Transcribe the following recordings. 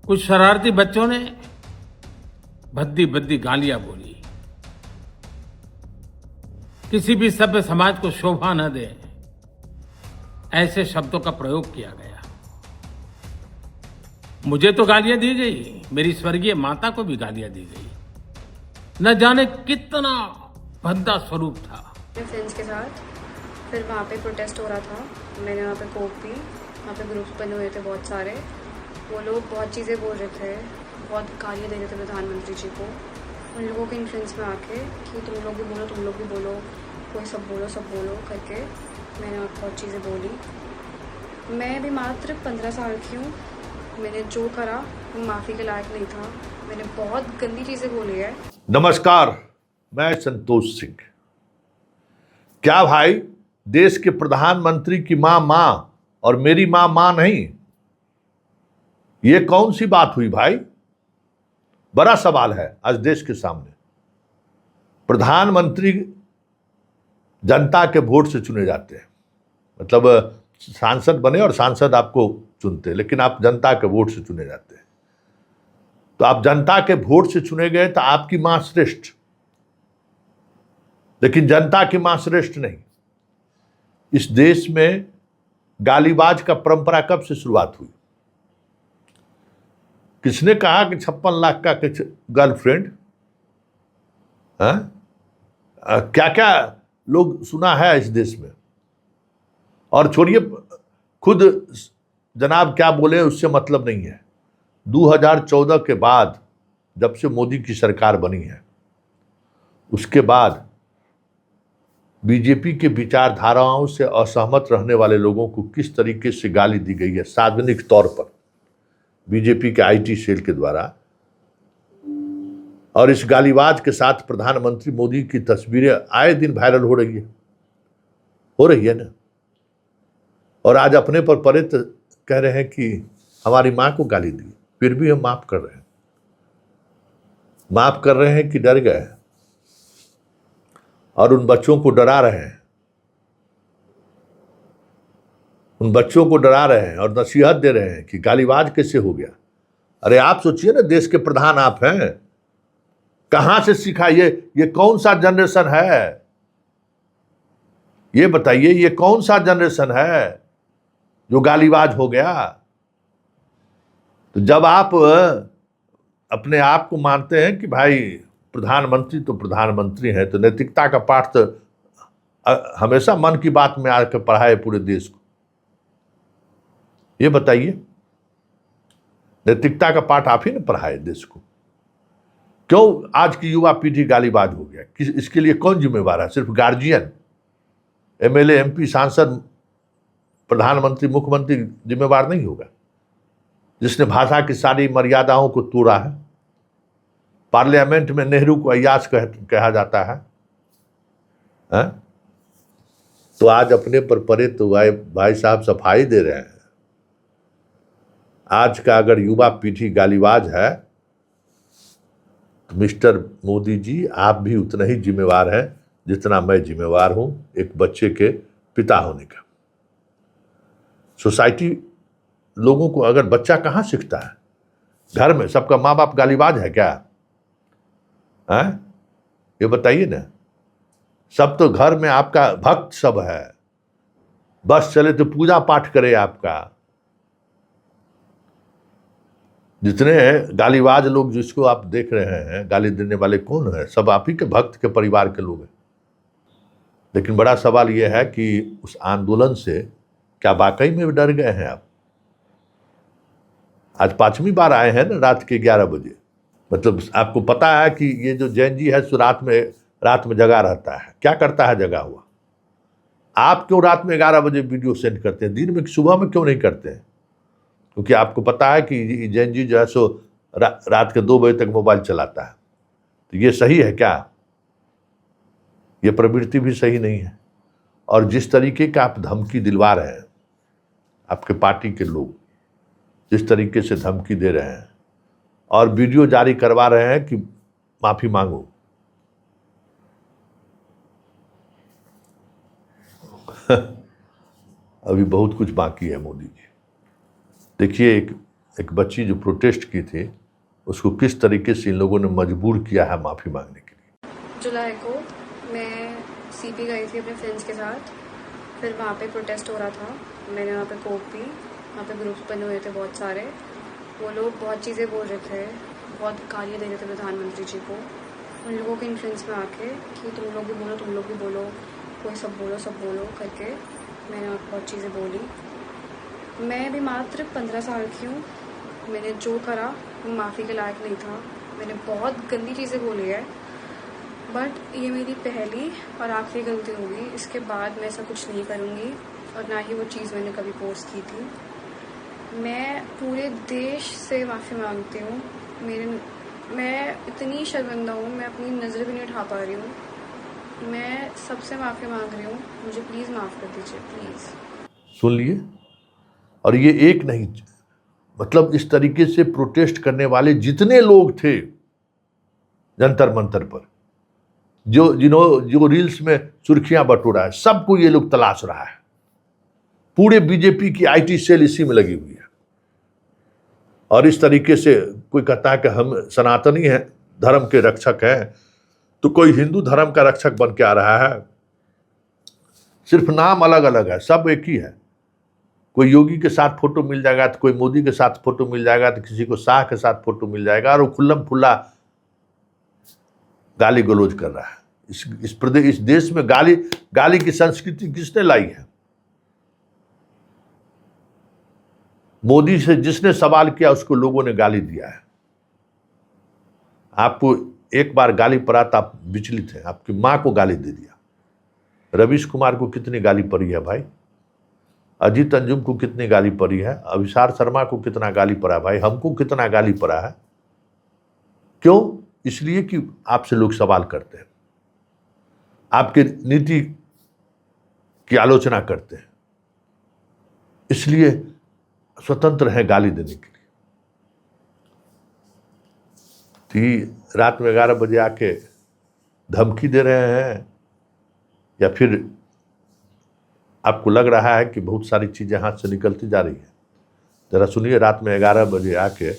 कुछ शरारती बच्चों ने भद्दी भद्दी गालियां बोली। किसी भी सभ्य समाज को शोभा न दे ऐसे शब्दों का प्रयोग किया गया। मुझे तो गालियां दी गई, मेरी स्वर्गीय माता को भी गालियां दी गई। न जाने कितना भद्दा स्वरूप था। अपने फ्रेंड्स के साथ फिर वहाँ पे प्रोटेस्ट हो रहा था। मैंने वहाँ पे कोक पी। वहाँ पे ग्रुप्स बने हुए थे बहुत सारे। वो लोग बहुत चीज़ें बोल रहे थे, बहुत गालियाँ दे रहे थे प्रधानमंत्री जी को। उन लोगों के इन्फ्लुएंस में आके कि तुम लोग भी बोलो, तुम लोग भी बोलो, कोई सब बोलो करके मैंने बहुत चीज़ें बोली। मैं भी मात्र 15 साल की हूँ। मैंने जो करा वो माफ़ी के लायक नहीं था। मैंने बहुत गंदी चीज़ें बोली है। नमस्कार, मैं संतोष सिंह। क्या भाई, देश के प्रधानमंत्री की माँ और मेरी माँ नहीं? ये कौन सी बात हुई भाई? बड़ा सवाल है आज देश के सामने। प्रधानमंत्री जनता के वोट से चुने जाते हैं, मतलब सांसद बने और सांसद आपको चुनते हैं, लेकिन आप जनता के वोट से चुने जाते हैं। तो आप जनता के वोट से चुने गए तो आपकी मां श्रेष्ठ, लेकिन जनता की मां श्रेष्ठ नहीं। इस देश में गालीबाज का परंपरा कब से शुरुआत हुई? किसने कहा कि 56 लाख का गर्लफ्रेंड? क्या क्या लोग सुना है इस देश में। और छोड़िए, खुद जनाब क्या बोले उससे मतलब नहीं है। 2014 के बाद जब से मोदी की सरकार बनी है, उसके बाद बीजेपी के विचारधाराओं से असहमत रहने वाले लोगों को किस तरीके से गाली दी गई है सार्वजनिक तौर पर बीजेपी के आईटी सेल के द्वारा। और इस गालीबाज के साथ प्रधानमंत्री मोदी की तस्वीरें आए दिन वायरल हो रही है ना। और आज अपने पर परे तो कह रहे हैं कि हमारी मां को गाली दी, फिर भी हम माफ कर रहे हैं कि डर गए और उन बच्चों को डरा रहे हैं और नसीहत दे रहे हैं कि गालीबाज कैसे हो गया। अरे आप सोचिए ना, देश के प्रधान आप हैं, कहां से सीखा ये कौन सा जनरेशन है? ये बताइए, ये कौन सा जनरेशन है जो गालीबाज हो गया? तो जब आप अपने आप को मानते हैं कि भाई प्रधानमंत्री तो प्रधानमंत्री हैं, तो नैतिकता का पाठ तो हमेशा मन की बात में आकर पढ़ाए पूरे देश को। ये बताइए, नैतिकता का पाठ आप ही ने पढ़ाए देश को। क्यों आज की युवा पीढ़ी गालीबाज हो गया? इसके लिए कौन जिम्मेवार है? सिर्फ गार्जियन, एमएलए, एमपी, सांसद, प्रधानमंत्री, मुख्यमंत्री जिम्मेवार नहीं होगा? जिसने भाषा की सारी मर्यादाओं को तोड़ा है। पार्लियामेंट में नेहरू को अय्याश कहा जाता है। तो आज अपने पर परे तो भाई साहब सफाई दे रहे हैं। आज का अगर युवा पीढ़ी गालीबाज है तो मिस्टर मोदी जी, आप भी उतना ही जिम्मेवार हैं जितना मैं जिम्मेवार हूं एक बच्चे के पिता होने का। सोसाइटी, लोगों को, अगर बच्चा कहां सीखता है? घर में सबका माँ बाप गालीबाज है क्या? ये बताइए ना। सब तो घर में आपका भक्त सब है, बस चले तो पूजा पाठ करे आपका। जितने गालीबाज लोग जिसको आप देख रहे हैं, गाली देने वाले कौन है? सब आप ही के भक्त के परिवार के लोग हैं। लेकिन बड़ा सवाल यह है कि उस आंदोलन से क्या वाकई में डर गए हैं आप? आज 5वीं बार आए हैं ना रात के 11 बजे। मतलब आपको पता है कि ये जो जैन जी है सो रात में जगा रहता है। क्या करता है जगा हुआ? आप क्यों रात में 11 बजे वीडियो सेंड करते हैं? दिन में, सुबह में क्यों नहीं करते हैं? क्योंकि आपको पता है कि जैन जी जो है सो रात के 2 बजे तक मोबाइल चलाता है। तो ये सही है क्या? ये प्रवृत्ति भी सही नहीं है। और जिस तरीके का आप धमकी दिलवा रहे हैं, आपके पार्टी के लोग जिस तरीके से धमकी दे रहे हैं और वीडियो जारी करवा रहे हैं कि माफी मांगो, अभी बहुत कुछ बाकी है मोदी जी। देखिए, एक एक बच्ची जो प्रोटेस्ट की थी उसको किस तरीके से इन लोगों ने मजबूर किया है माफ़ी मांगने के लिए। जुलाई को मैं सीपी गई थी अपने फ्रेंड्स के साथ, फिर वहाँ पे प्रोटेस्ट हो रहा था। मैंने वहाँ पे कोक पी, वहाँ पे ग्रुप्स बने हुए थे बहुत सारे। वो लोग बहुत चीज़ें बोल रहे थे, बहुत गालियाँ दे रहे थे प्रधानमंत्री जी को। उन लोगों के इन्फ्लुएंस में आके कि तुम लोग भी बोलो, तुम लोग भी बोलो, कोई सब बोलो करके मैंने बहुत चीज़ें बोली। मैं भी मात्र 15 साल की हूँ। मैंने जो करा वो माफ़ी के लायक नहीं था। मैंने बहुत गंदी चीज़ें बोली है, बट ये मेरी पहली और आखिरी गलती होगी। इसके बाद मैं ऐसा कुछ नहीं करूँगी और ना ही वो चीज़ मैंने कभी पोस्ट की थी। मैं पूरे देश से माफ़ी मांगती हूँ। मैं इतनी शर्मिंदा हूँ, मैं अपनी नज़र भी नहीं उठा पा रही हूँ। मैं सबसे माफ़ी मांग रही हूँ, मुझे प्लीज़ माफ़ कर दीजिए, प्लीज़। सुन लिए। और ये एक नहीं, मतलब इस तरीके से प्रोटेस्ट करने वाले जितने लोग थे जंतर मंतर पर, जो रील्स में सुर्खियां बटोरा है, सबको ये लोग तलाश रहा है। पूरे बीजेपी की आईटी सेल इसी में लगी हुई है। और इस तरीके से कोई कहता है कि हम सनातनी हैं, धर्म के रक्षक हैं, तो कोई हिंदू धर्म का रक्षक बन के आ रहा है। सिर्फ नाम अलग अलग है, सब एक ही है। कोई योगी के साथ फोटो मिल जाएगा तो कोई मोदी के साथ फोटो मिल जाएगा, तो किसी को शाह के साथ फोटो मिल जाएगा, और वो खुल्लम खुल्ला गाली गलौज कर रहा है। इस देश में गाली की संस्कृति किसने लाई है? मोदी से जिसने सवाल किया उसको लोगों ने गाली दिया है। आपको एक बार गाली पड़ा तो आप विचलित हैं, आपकी मां को गाली दे दिया। रवीश कुमार को कितनी गाली पड़ी है भाई? अजीत अंजुम को कितनी गाली पड़ी है? अभिसार शर्मा को कितना गाली पड़ा भाई? हमको कितना गाली पड़ा है? क्यों? इसलिए कि आपसे लोग सवाल करते हैं, आपके नीति की आलोचना करते हैं, इसलिए स्वतंत्र है गाली देने के लिए। तो रात में 11 बजे आके धमकी दे रहे हैं, या फिर आपको लग रहा है कि बहुत सारी चीजें हाथ से निकलती जा रही है? जरा सुनिए, रात में 11 बजे आके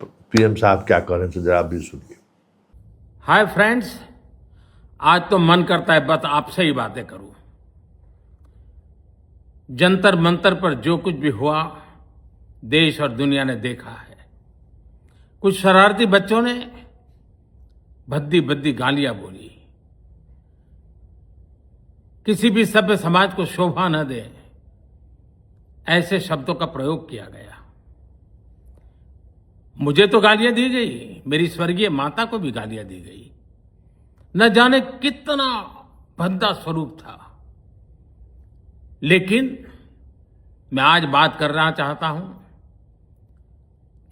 पीएम साहब क्या कह रहे हैं, तो जरा आप भी सुनिए। हाय फ्रेंड्स, आज तो मन करता है बस आपसे ही बातें करूं। जंतर मंतर पर जो कुछ भी हुआ देश और दुनिया ने देखा है। कुछ शरारती बच्चों ने भद्दी भद्दी गालियां बोली। किसी भी सभ्य समाज को शोभा न दे ऐसे शब्दों का प्रयोग किया गया। मुझे तो गालियां दी गई, मेरी स्वर्गीय माता को भी गालियां दी गई। न जाने कितना भद्दा स्वरूप था। लेकिन मैं आज बात करना चाहता हूं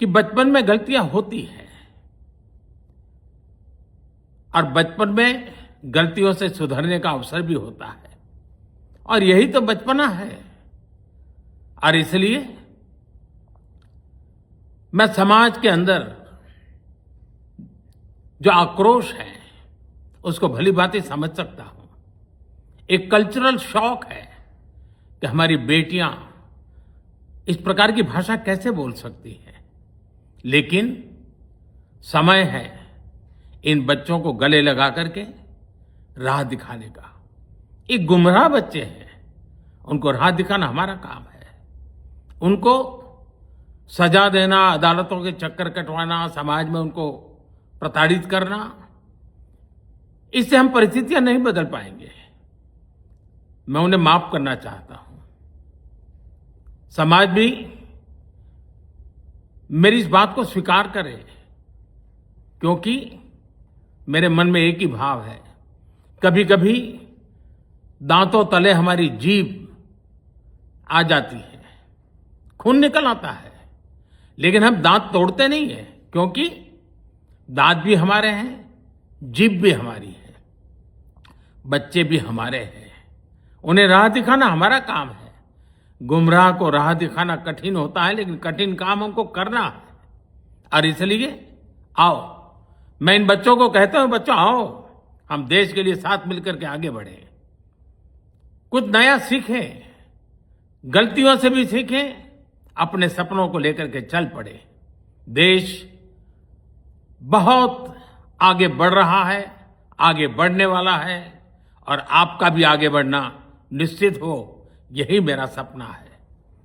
कि बचपन में गलतियां होती हैं, और बचपन में गलतियों से सुधरने का अवसर भी होता है, और यही तो बचपना है। और इसलिए मैं समाज के अंदर जो आक्रोश है उसको भली भांति समझ सकता हूं। एक कल्चरल शॉक है कि हमारी बेटियां इस प्रकार की भाषा कैसे बोल सकती हैं। लेकिन समय है इन बच्चों को गले लगा करके राह दिखाने का। ये गुमराह बच्चे हैं, उनको राह दिखाना हमारा काम है। उनको सजा देना, अदालतों के चक्कर कटवाना, समाज में उनको प्रताड़ित करना, इससे हम परिस्थितियां नहीं बदल पाएंगे। मैं उन्हें माफ करना चाहता हूं। समाज भी मेरी इस बात को स्वीकार करे, क्योंकि मेरे मन में एक ही भाव है। कभी कभी दांतों तले हमारी जीभ आ जाती है, खून निकल आता है, लेकिन हम दांत तोड़ते नहीं है, क्योंकि दांत भी हमारे हैं, जीभ भी हमारी है, बच्चे भी हमारे हैं। उन्हें राह दिखाना हमारा काम है। गुमराह को राह दिखाना कठिन होता है, लेकिन कठिन काम हमको करना है। और इसलिए आओ, मैं इन बच्चों को कहता हूं, बच्चों आओ, हम देश के लिए साथ मिलकर के आगे बढ़े, कुछ नया सीखें, गलतियों से भी सीखें अपने सपनों को लेकर के चल पड़े। देश बहुत आगे बढ़ रहा है, आगे बढ़ने वाला है, और आपका भी आगे बढ़ना निश्चित हो, यही मेरा सपना है।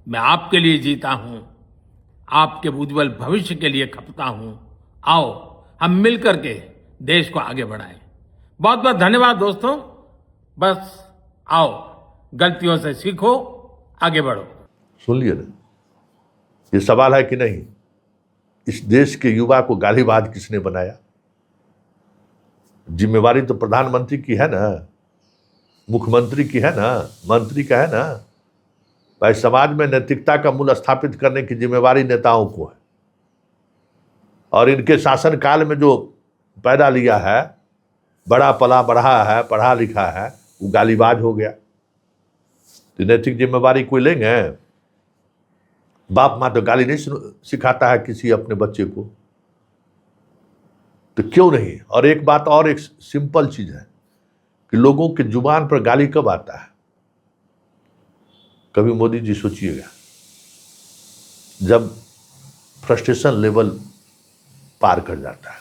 मैं आपके लिए जीता हूं, आपके उज्जवल भविष्य के लिए खपता हूं। आओ हम मिलकर के देश को आगे बढ़ाएं। बहुत बहुत धन्यवाद दोस्तों। बस आओ, गलतियों से सीखो, आगे बढ़ो। सुन लिए ना, ये सवाल है कि नहीं, इस देश के युवा को गालीबाज किसने बनाया? जिम्मेवारी तो प्रधानमंत्री की है ना, मुख्यमंत्री की है ना, मंत्री का है ना। भाई, समाज में नैतिकता का मूल स्थापित करने की जिम्मेवारी नेताओं को है। और इनके शासनकाल में जो पैदा लिया है, बड़ा पला बढ़ा है, पढ़ा लिखा है, वो गालीबाज हो गया। तो नैतिक जिम्मेवारी कोई लेंगे? बाप माँ तो गाली नहीं सिखाता है किसी अपने बच्चे को, तो क्यों नहीं? और एक बात और, एक सिंपल चीज है कि लोगों के जुबान पर गाली कब आता है? कभी मोदी जी सोचिएगा, जब फ्रस्ट्रेशन लेवल पार कर जाता है,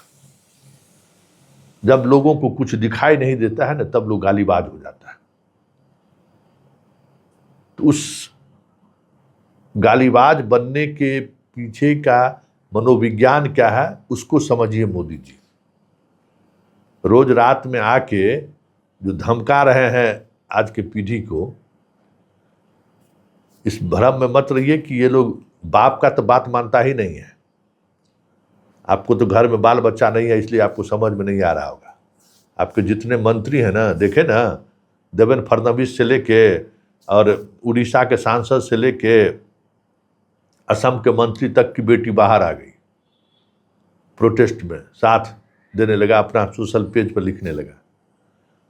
जब लोगों को कुछ दिखाई नहीं देता है ना, तब लोग गालीबाज हो जाता है। तो उस गालीबाज बनने के पीछे का मनोविज्ञान क्या है, उसको समझिए मोदी जी। रोज रात में आके जो धमका रहे हैं आज के पीढ़ी को, इस भ्रम में मत रहिए कि ये लोग बाप का तो बात मानता ही नहीं है। आपको तो घर में बाल बच्चा नहीं है, इसलिए आपको समझ में नहीं आ रहा होगा। आपके जितने मंत्री हैं ना, देखे ना, देवेंद्र फडणवीस से लेके और उड़ीसा के सांसद से लेके असम के मंत्री तक की बेटी बाहर आ गई, प्रोटेस्ट में साथ देने लगा, अपना सोशल पेज पर लिखने लगा।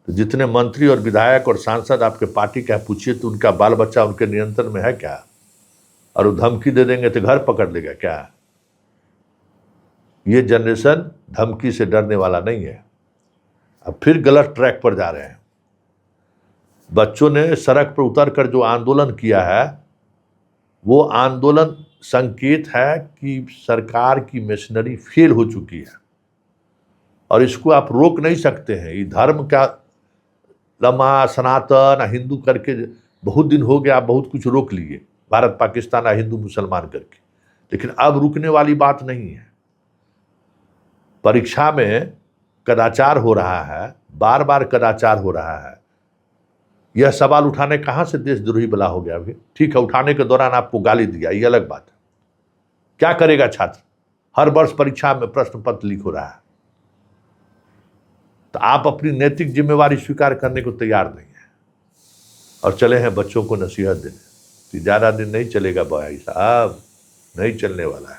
तो जितने मंत्री और विधायक और सांसद आपके पार्टी का पूछिए तो उनका बाल बच्चा उनके नियंत्रण में है क्या? और वो धमकी दे देंगे तो घर पकड़ लेगा क्या? ये जनरेशन धमकी से डरने वाला नहीं है। अब फिर गलत ट्रैक पर जा रहे हैं। बच्चों ने सड़क पर उतर कर जो आंदोलन किया है, वो आंदोलन संकेत है कि सरकार की मशीनरी फेल हो चुकी है, और इसको आप रोक नहीं सकते हैं। ये धर्म का लम्हा, सनातन, हिंदू करके बहुत दिन हो गया, बहुत कुछ रोक लिए, भारत पाकिस्तान, हिंदू मुसलमान करके, लेकिन अब रुकने वाली बात नहीं है। परीक्षा में कदाचार हो रहा है, बार बार कदाचार हो रहा है। यह सवाल उठाने कहाँ से देशद्रोही बला हो गया? अभी ठीक है, उठाने के दौरान आपको गाली दिया, ये अलग बात है। क्या करेगा छात्र? हर वर्ष परीक्षा में प्रश्न पत्र लीक हो रहा है। तो आप अपनी नैतिक जिम्मेवारी स्वीकार करने को तैयार नहीं है, और चले हैं बच्चों को नसीहत देने। तो ज़्यादा दिन नहीं चलेगा भाई साहब, नहीं चलने वाला है।